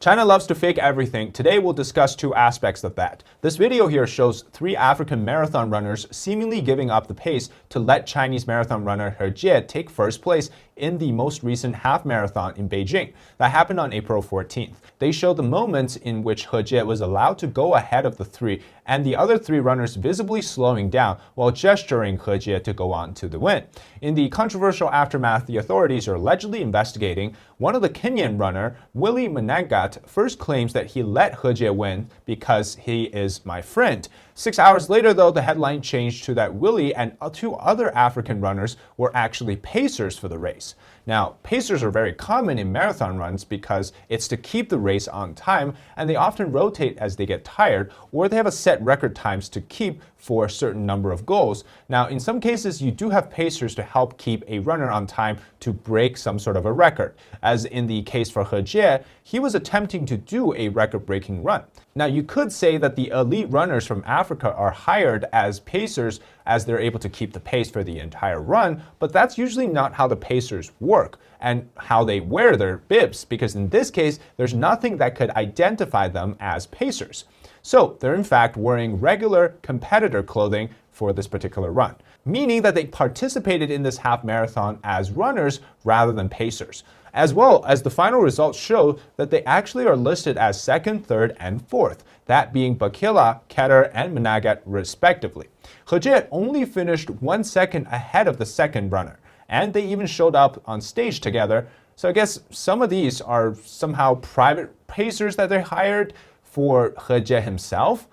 China loves to fake everything. Today we'll discuss two aspects of that. This video here shows 3 African marathon runners seemingly giving up the pace to let Chinese marathon runner He Jie take first place in the most recent half marathon in Beijing. That happened on April 14th. They show the moments in which He Jie was allowed to go ahead of the 3 and the other 3 runners visibly slowing down while gesturing He Jie to go on to the win. In the controversial aftermath, the authorities are allegedly investigating. One of the Kenyan runner, Willie Manangat, first claims that he let He Jie win because he is my friend. 6 hours later, though, the headline changed to that Willie and 2 other African runners were actually pacers for the race. Now, pacers are very common in marathon runs because it's to keep the race on time, and they often rotate as they get tired, or they have a set record times to keep for a certain number of goals. Now, in some cases, you do have pacers to help keep a runner on time to break some sort of a record. As in the case for He Jie, he was attempting to do a record-breaking run. Now, you could say that the elite runners from Africa are hired as pacers as they're able to keep the pace for the entire run, but that's usually not how the pacers work and how they wear their bibs, because in this case, there's nothing that could identify them as pacers. So they're in fact wearing regular competitor clothing for this particular run, meaning that they participated in this half marathon as runners rather than pacers. As well as the final results show that they actually are listed as 2nd, 3rd, and 4th, that being Bakila, Keter, and Managat respectively. He Jie only finished 1 second ahead of the 2nd runner, and they even showed up on stage together. So I guess some of these are somehow private pacers that they hired for He Jie himself.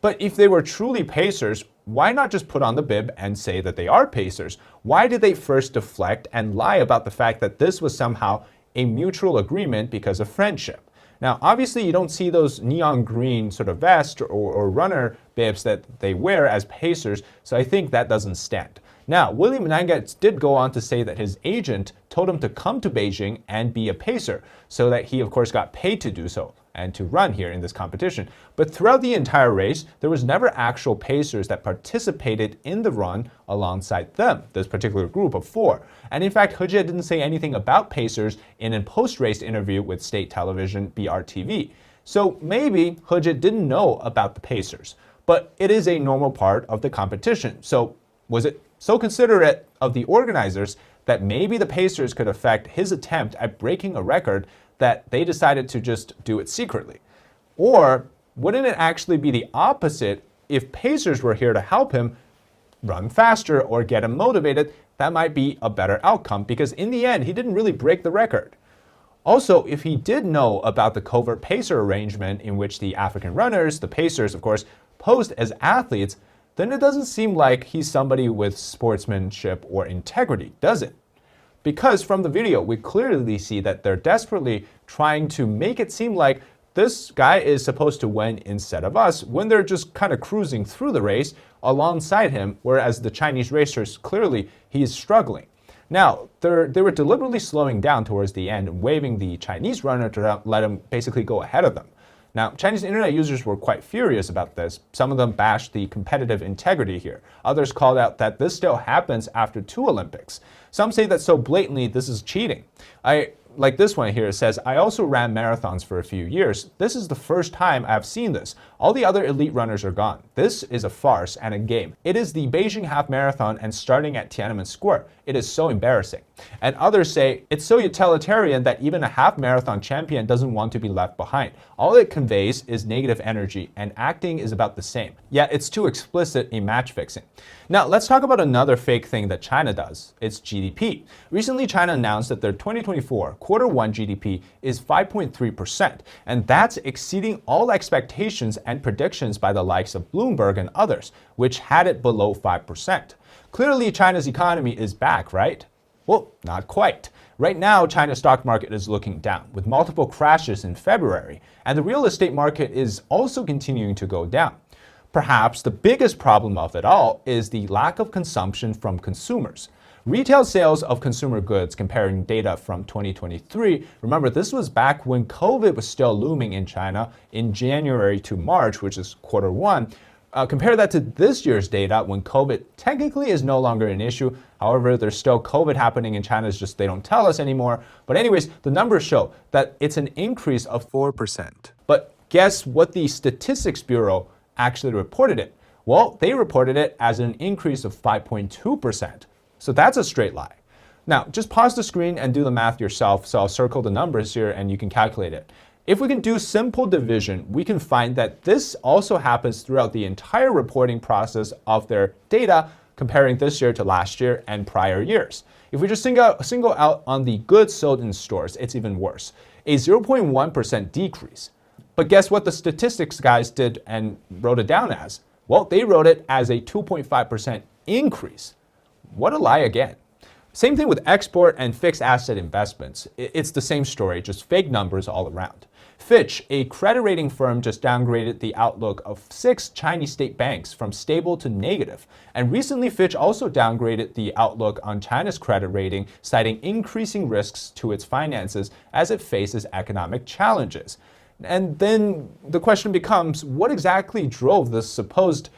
But if they were truly pacers, why not just put on the bib and say that they are pacers? Why did they first deflect and lie about the fact that this was somehow a mutual agreement because of friendship? Now, obviously, you don't see those neon green sort of vest or runner bibs that they wear as pacers, so I think that doesn't stand. Now, Willie Manangat did go on to say that his agent told him to come to Beijing and be a pacer, so that he, of course, got paid to do so and to run here in this competition. But throughout the entire race, there was never actual pacers that participated in the run alongside them, this particular group of 4. And in fact, He Jie didn't say anything about pacers in a post-race interview with state television BRTV. So maybe He Jie didn't know about the pacers, but it is a normal part of the competition. So was it so considerate of the organizers that maybe the pacers could affect his attempt at breaking a record that they decided to just do it secretly? Or wouldn't it actually be the opposite? If pacers were here to help him run faster or get him motivated, that might be a better outcome, because in the end, he didn't really break the record. Also, if he did know about the covert pacer arrangement in which the African runners, the pacers, of course, posed as athletes, then it doesn't seem like he's somebody with sportsmanship or integrity, does it? Because from the video, we clearly see that they're desperately trying to make it seem like this guy is supposed to win instead of us, when they're just kind of cruising through the race alongside him, whereas the Chinese racers, clearly, he is struggling. Now, they were deliberately slowing down towards the end and waving the Chinese runner to let him basically go ahead of them. Now, Chinese internet users were quite furious about this. Some of them bashed the competitive integrity here. Others called out that this still happens after 2 Olympics. Some say that so blatantly this is cheating. Like this one here, it says, I also ran marathons for a few years. This is the first time I've seen this. All the other elite runners are gone. This is a farce and a game. It is the Beijing half marathon and starting at Tiananmen Square. It is so embarrassing. And others say it's so utilitarian that even a half marathon champion doesn't want to be left behind. All it conveys is negative energy, and acting is about the same. Yet it's too explicit in match fixing. Now, let's talk about another fake thing that China does. It's GDP. Recently, China announced that their 2024 Q1 GDP is 5.3%, and that's exceeding all expectations and predictions by the likes of Bloomberg and others, which had it below 5%. Clearly, China's economy is back, right? Well, not quite. Right now, China's stock market is looking down, with multiple crashes in February, and the real estate market is also continuing to go down. Perhaps the biggest problem of it all is the lack of consumption from consumers. Retail sales of consumer goods, comparing data from 2023, remember this was back when COVID was still looming in China in January to March, which is Q1. Compare that to this year's data when COVID technically is no longer an issue. However, there's still COVID happening in China, it's just they don't tell us anymore. But anyways, the numbers show that it's an increase of 4%. But guess what the Statistics Bureau actually reported it? Well, they reported it as an increase of 5.2%. So that's a straight lie. Now, just pause the screen and do the math yourself. So I'll circle the numbers here and you can calculate it. If we can do simple division, we can find that this also happens throughout the entire reporting process of their data, comparing this year to last year and prior years. If we just single out on the goods sold in stores, it's even worse, a 0.1% decrease. But guess what the statistics guys did and wrote it down as? Well, they wrote it as a 2.5% increase. What a lie again. Same thing with export and fixed asset investments. It's the same story, just fake numbers all around. Fitch, a credit rating firm, just downgraded the outlook of 6 Chinese state banks from stable to negative. And recently, Fitch also downgraded the outlook on China's credit rating, citing increasing risks to its finances as it faces economic challenges. And then the question becomes, what exactly drove this supposedly,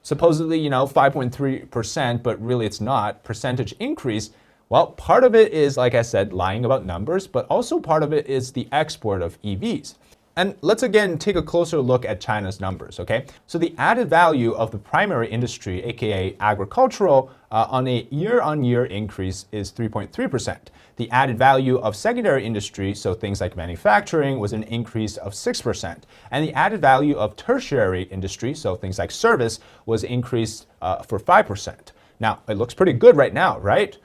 5.3%, but really it's not, percentage increase? Well, part of it is, like I said, lying about numbers, but also part of it is the export of EVs. And let's again take a closer look at China's numbers, okay? So the added value of the primary industry, aka agricultural, on a year-on-year increase is 3.3%. The added value of secondary industry, so things like manufacturing, was an increase of 6%. And the added value of tertiary industry, so things like service, was increased for 5%. Now, it looks pretty good right now, right?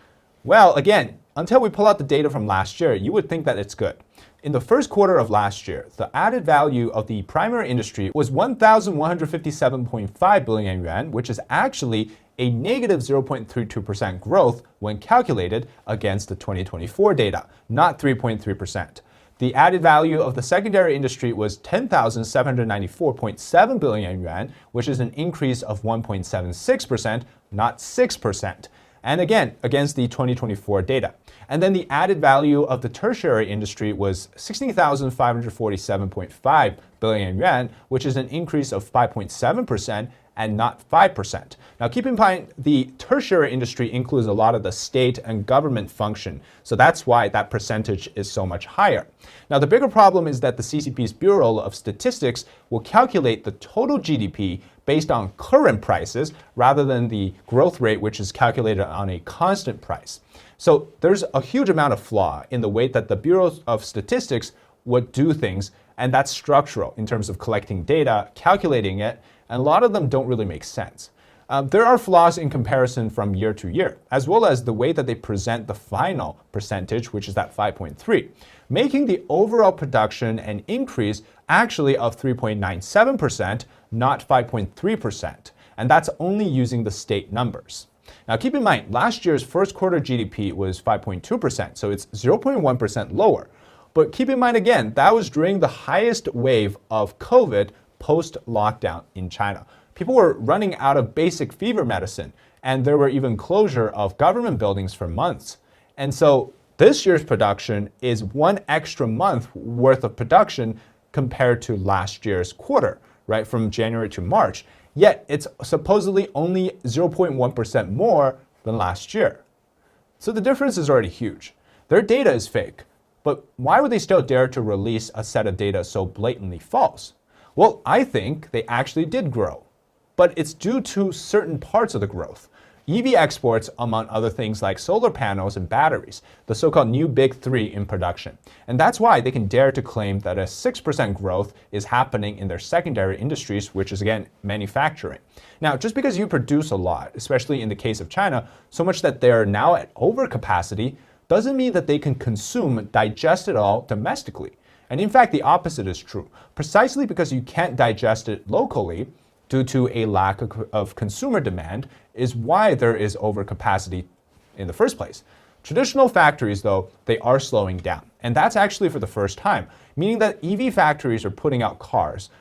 Well, again, until we pull out the data from last year, you would think that it's good. In the first quarter of last year, the added value of the primary industry was 1,157.5 billion yuan, which is actually a negative 0.32% growth when calculated against the 2024 data, not 3.3%. The added value of the secondary industry was 10,794.7 billion yuan, which is an increase of 1.76%, not 6%. And again, against the 2024 data. And then the added value of the tertiary industry was 16,547.5 billion yuan, which is an increase of 5.7% and not 5%. Now keep in mind, the tertiary industry includes a lot of the state and government function, so that's why that percentage is so much higher. Now the bigger problem is that the CCP's Bureau of Statistics will calculate the total GDP based on current prices rather than the growth rate, which is calculated on a constant price. So there's a huge amount of flaw in the way that the Bureau of Statistics would do things, and that's structural in terms of collecting data, calculating it, and a lot of them don't really make sense. There are flaws in comparison from year to year, as well as the way that they present the final percentage, which is that 5.3, making the overall production an increase actually of 3.97%, not 5.3%. And that's only using the state numbers. Now keep in mind, last year's first quarter GDP was 5.2%, so it's 0.1% lower. But keep in mind again, that was during the highest wave of COVID post-lockdown in China. People were running out of basic fever medicine, and there were even closure of government buildings for months. And so this year's production is 1 extra month worth of production compared to last year's quarter, right, from January to March. Yet it's supposedly only 0.1% more than last year. So the difference is already huge. Their data is fake, but why would they still dare to release a set of data so blatantly false? Well, I think they actually did grow, but it's due to certain parts of the growth. EV exports, among other things like solar panels and batteries, the so-called new big three in production. And that's why they can dare to claim that a 6% growth is happening in their secondary industries, which is again, manufacturing. Now, just because you produce a lot, especially in the case of China, so much that they're now at overcapacity, doesn't mean that they can consume, digest it all domestically. And in fact, the opposite is true. Precisely because you can't digest it locally due to a lack of consumer demand is why there is overcapacity in the first place. Traditional factories, though, they are slowing down. And that's actually for the first time, meaning that EV factories are putting out cars,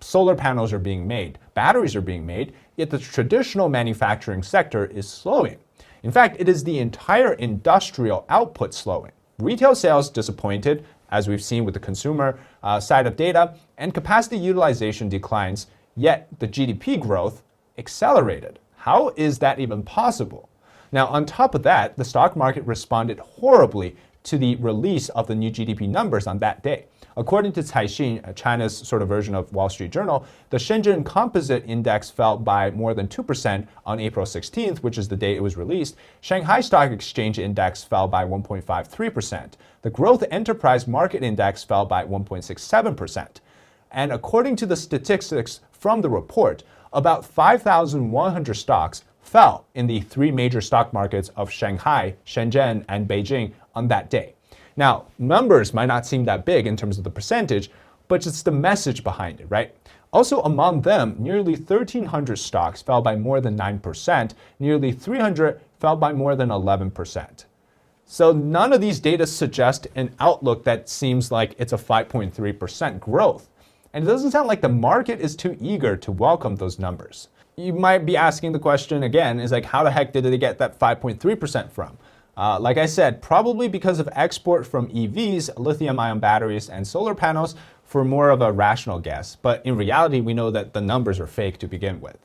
solar panels are being made, batteries are being made, yet the traditional manufacturing sector is slowing. In fact, it is the entire industrial output slowing. Retail sales disappointed, as we've seen with the consumer side of data, and capacity utilization declines, yet the GDP growth accelerated. How is that even possible? Now, on top of that, the stock market responded horribly to the release of the new GDP numbers on that day. According to Caixin, China's sort of version of Wall Street Journal, the Shenzhen Composite Index fell by more than 2% on April 16th, which is the day it was released. Shanghai Stock Exchange Index fell by 1.53%. The Growth Enterprise Market Index fell by 1.67%. And according to the statistics from the report, about 5,100 stocks fell in the three major stock markets of Shanghai, Shenzhen, and Beijing on that day. Now, numbers might not seem that big in terms of the percentage, but it's the message behind it, right? Also, among them, nearly 1,300 stocks fell by more than 9%, nearly 300 fell by more than 11%. So none of these data suggest an outlook that seems like it's a 5.3% growth. And it doesn't sound like the market is too eager to welcome those numbers. You might be asking the question again, is like, how the heck did they get that 5.3% from? Like I said, probably because of export from EVs, lithium-ion batteries, and solar panels for more of a rational guess. But in reality, we know that the numbers are fake to begin with.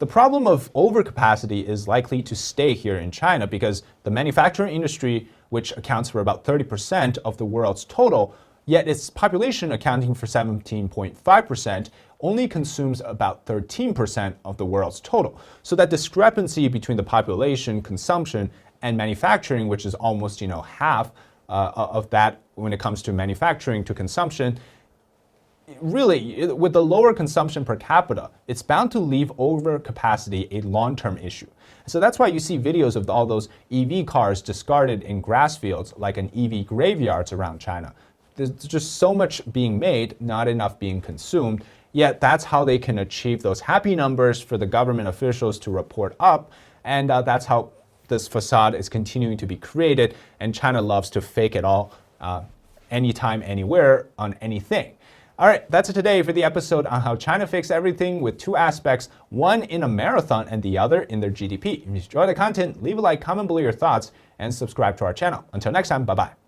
The problem of overcapacity is likely to stay here in China because the manufacturing industry, which accounts for about 30% of the world's total, yet its population accounting for 17.5%, only consumes about 13% of the world's total. So that discrepancy between the population, consumption, and manufacturing, which is almost half of that when it comes to manufacturing to consumption, really, with the lower consumption per capita, it's bound to leave overcapacity a long-term issue. So that's why you see videos of all those EV cars discarded in grass fields, like an EV graveyards around China. There's just so much being made, not enough being consumed, yet that's how they can achieve those happy numbers for the government officials to report up, and that's how this facade is continuing to be created, and China loves to fake it all anytime, anywhere, on anything. All right, that's it today for the episode on how China fakes everything with two aspects, one in a marathon and the other in their GDP. If you enjoy the content, leave a like, comment below your thoughts, and subscribe to our channel. Until next time, bye-bye.